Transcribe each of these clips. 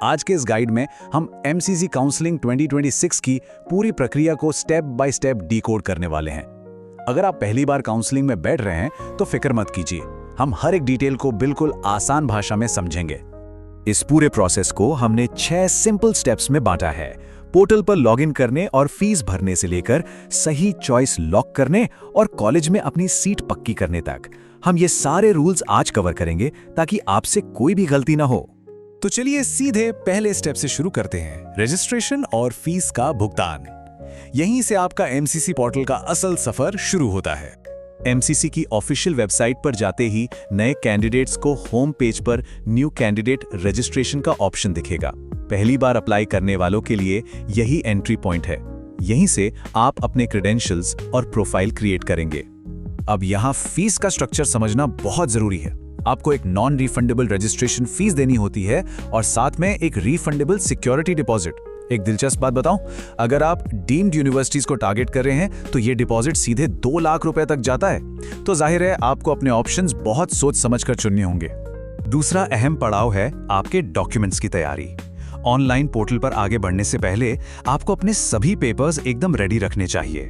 आज के इस गाइड में हम एमसीसी काउंसलिंग 2026 की पूरी प्रक्रिया को स्टेप बाय स्टेप डिकोड करने वाले हैं। अगर आप पहली बार काउंसलिंग में बैठ रहे हैं तो फिक्र मत कीजिए, हम हर एक डिटेल को बिल्कुल आसान भाषा में समझेंगे। इस पूरे प्रोसेस को हमने 6 सिंपल स्टेप्स में बांटा है। पोर्टल पर लॉगिन करने और फीस भरने से लेकर सही चॉइस लॉक करने और कॉलेज में अपनी सीट पक्की करने तक हम ये सारे रूल्स आज कवर करेंगे ताकि आपसे कोई भी गलती ना हो। तो चलिए सीधे पहले स्टेप से शुरू करते हैं, रजिस्ट्रेशन और फीस का भुगतान। यहीं से आपका एमसीसी पोर्टल का असल सफर शुरू होता है। एमसीसी की ऑफिशियल वेबसाइट पर जाते ही नए कैंडिडेट्स को होम पेज पर न्यू कैंडिडेट रजिस्ट्रेशन का ऑप्शन दिखेगा। पहली बार अप्लाई करने वालों के लिए यही एंट्री पॉइंट है। यहीं से आप अपने क्रेडेंशियल्स और प्रोफाइल क्रिएट करेंगे। अब यहाँ फीस का स्ट्रक्चर समझना बहुत जरूरी है। आपको एक नॉन रिफंडेबल रजिस्ट्रेशन फीस देनी होती है और साथ में एक रिफंडेबल सिक्योरिटी डिपॉजिट। एक दिलचस्प बात बताऊं, अगर आप डीम्ड यूनिवर्सिटीज को टारगेट कर रहे हैं तो ये डिपॉजिट सीधे 2 लाख रुपए तक जाता है। तो जाहिर है आपको अपने ऑप्शंस बहुत सोच समझकर चुनने होंगे। दूसरा अहम पड़ाव है आपके डॉक्यूमेंट्स की तैयारी। ऑनलाइन पोर्टल पर आगे बढ़ने से पहले आपको अपने सभी पेपर्स एकदम रेडी रखने चाहिए।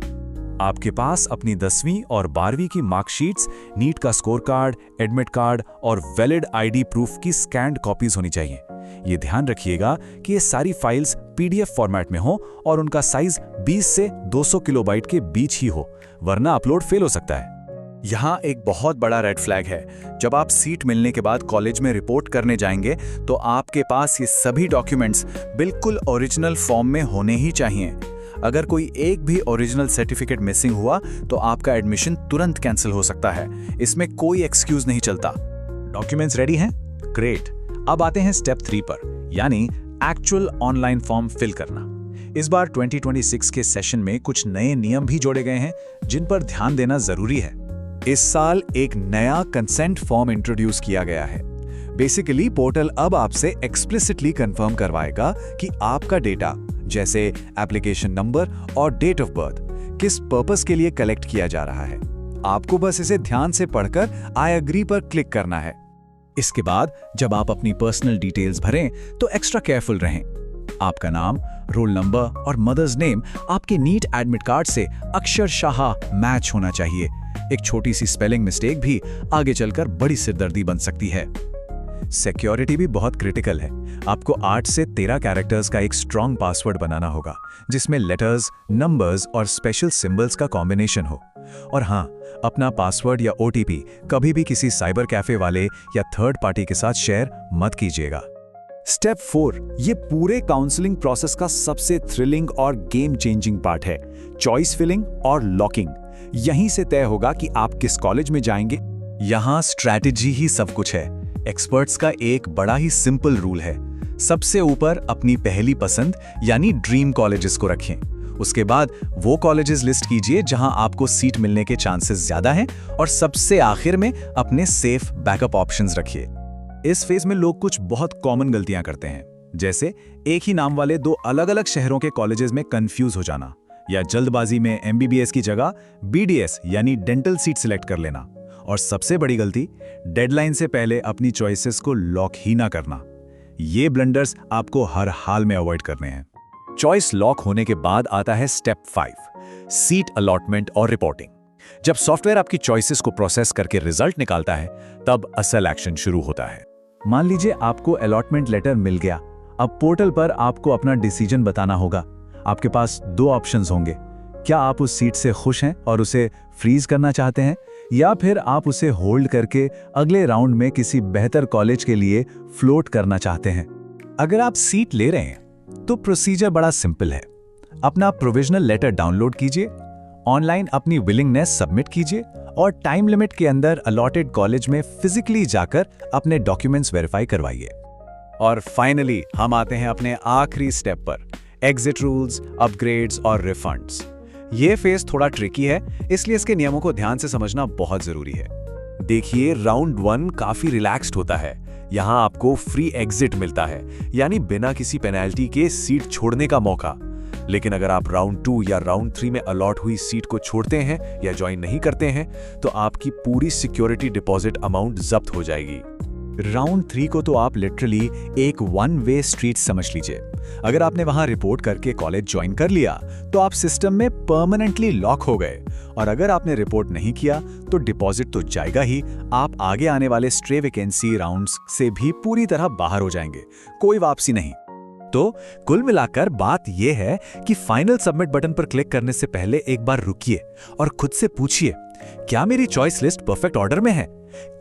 आपके पास अपनी 10वीं और 12वीं की मार्कशीट्स, नीट का स्कोर कार्ड, एडमिट कार्ड और वैलिड आईडी प्रूफ की स्कैन्ड कॉपीज होनी चाहिए। ये ध्यान रखिएगा कि ये सारी फाइल्स पीडीएफ फॉर्मेट में हो और उनका साइज 20 से 200 किलोबाइट के बीच ही हो, वरना अपलोड फेल हो सकता है। यहाँ एक बहुत बड़ा रेड फ्लैग है। जब आप सीट मिलने के बाद कॉलेज में रिपोर्ट करने जाएंगे तो आपके पास ये सभी डॉक्यूमेंट्स बिल्कुल ओरिजिनल फॉर्म में होने ही चाहिए। अगर कोई एक भी ओरिजिनल सर्टिफिकेट मिसिंग हुआ तो आपका एडमिशन तुरंत कैंसिल हो सकता है। इसमें कोई एक्सक्यूज नहीं चलता। डॉक्यूमेंट्स रेडी हैं? ग्रेट। अब आते हैं स्टेप 3 पर, यानी एक्चुअल ऑनलाइन फॉर्म फिल करना। इस बार 2026 के सेशन में कुछ नए नियम भी जोड़े गए हैं जिन पर ध्यान देना जरूरी है। इस साल एक नया कंसेंट फॉर्म इंट्रोड्यूस किया गया है। बेसिकली पोर्टल अब आपसे एक्सप्लिसिटली कंफर्म करवाएगा कि आपका डेटा जैसे एप्लीकेशन नंबर और डेट ऑफ बर्थ किस पर्पस के लिए कलेक्ट किया जा रहा है। आपको बस इसे ध्यान से पढ़कर आई एग्री पर क्लिक करना है। इसके बाद जब आप अपनी पर्सनल डिटेल्स भरें तो एक्स्ट्रा केयरफुल रहें। आपका नाम, रोल नंबर और मदर्स नेम आपके नीट एडमिट कार्ड से अक्षरशः मैच होना चाहिए। एक छोटी सी स्पेलिंग मिस्टेक भी आगे चलकर बड़ी सिरदर्दी बन सकती है। सिक्योरिटी भी बहुत क्रिटिकल है। आपको 8 से 13 कैरेक्टर्स का एक स्ट्रॉन्ग पासवर्ड बनाना होगा जिसमें लेटर्स, नंबर्स और स्पेशल सिंबल्स का कॉम्बिनेशन हो। और हाँ, अपना पासवर्ड या ओटीपी कभी भी किसी साइबर कैफे वाले या थर्ड पार्टी के साथ शेयर मत कीजिएगा। स्टेप 4 ये पूरे काउंसलिंग प्रोसेस का सबसे थ्रिलिंग और गेम चेंजिंग पार्ट है, चॉइस फिलिंग और लॉकिंग। यहीं से तय होगा कि आप किस कॉलेज में जाएंगे। यहाँ स्ट्रैटेजी ही सब कुछ है। एक्सपर्ट्स का एक बड़ा ही सिंपल रूल है, सबसे ऊपर अपनी पहली पसंद यानी ड्रीम कॉलेजेस को रखें। उसके बाद वो कॉलेजेस लिस्ट कीजिए जहां आपको सीट मिलने के चांसेस ज्यादा हैं और सबसे आखिर में अपने सेफ बैकअप ऑप्शंस रखिए। इस फेज में लोग कुछ बहुत कॉमन गलतियां करते हैं, जैसे एक ही नाम वाले 2 अलग-अलग शहरों के कॉलेजेस में कंफ्यूज हो जाना या जल्दबाजी में एमबीबीएस की जगह बीडीएस यानी डेंटल सीट सिलेक्ट कर लेना। और सबसे बड़ी गलती, डेडलाइन से पहले अपनी चॉइसेस को लॉक ही ना करना। ये ब्लंडर्स आपको हर हाल में अवॉइड करने हैं। चॉइस लॉक होने के बाद आता है स्टेप 5, सीट अलॉटमेंट और रिपोर्टिंग। जब सॉफ्टवेयर आपकी चॉइसेस को प्रोसेस करके रिजल्ट निकालता है तब असल एक्शन शुरू होता है। मान लीजिए आपको अलॉटमेंट लेटर मिल गया। अब पोर्टल पर आपको अपना डिसीजन बताना होगा। आपके पास 2 ऑप्शंस होंगे। क्या आप उस सीट से खुश हैं और उसे फ्रीज करना चाहते हैं, या फिर आप उसे होल्ड करके अगले राउंड में किसी बेहतर कॉलेज के लिए फ्लोट करना चाहते हैं। अगर आप सीट ले रहे हैं तो प्रोसीजर बड़ा सिंपल है। अपना प्रोविजनल लेटर डाउनलोड कीजिए, ऑनलाइन अपनी विलिंगनेस सबमिट कीजिए और टाइम लिमिट के अंदर अलॉटेड कॉलेज में फिजिकली जाकर अपने डॉक्यूमेंट्स वेरीफाई करवाइए। और फाइनली हम आते हैं अपने आखिरी स्टेप पर, एग्जिट रूल्स, अपग्रेड्स और रिफंड्स। ये फेज थोड़ा ट्रिकी है, इसलिए इसके नियमों को ध्यान से समझना बहुत जरूरी है। देखिए, राउंड 1 काफी रिलैक्स्ड होता है। यहाँ आपको फ्री एग्जिट मिलता है, यानी बिना किसी पेनल्टी के सीट छोड़ने का मौका। लेकिन अगर आप राउंड 2 या राउंड 3 में अलॉट हुई सीट को छोड़ते हैं या ज्वाइन नहीं करते हैं तो आपकी पूरी सिक्योरिटी डिपॉजिट अमाउंट जब्त हो जाएगी। राउंड 3 को तो आप लिटरली एक वन वे स्ट्रीट समझ लीजिए। अगर आपने वहां रिपोर्ट करके कॉलेज ज्वाइन कर लिया तो आप सिस्टम में परमानेंटली लॉक हो गए, और अगर आपने रिपोर्ट नहीं किया तो डिपॉजिट तो जाएगा ही, आप आगे आने वाले स्ट्रे वैकेंसी राउंड्स से भी पूरी तरह बाहर हो जाएंगे, कोई वापसी नहीं। तो कुल मिलाकर बात यह है कि फाइनल सबमिट बटन पर क्लिक करने से पहले एक बार रुकिए और खुद से पूछिए, क्या मेरी चॉइस लिस्ट परफेक्ट ऑर्डर में है?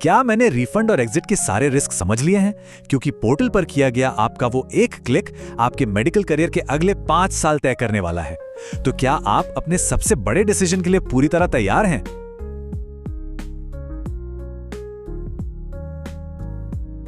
क्या मैंने रिफंड और एग्जिट के सारे रिस्क समझ लिए हैं? क्योंकि पोर्टल पर किया गया आपका वो एक क्लिक आपके मेडिकल करियर के अगले 5 साल तय करने वाला है। तो क्या आप अपने सबसे बड़े डिसीजन के लिए पूरी तरह तैयार हैं?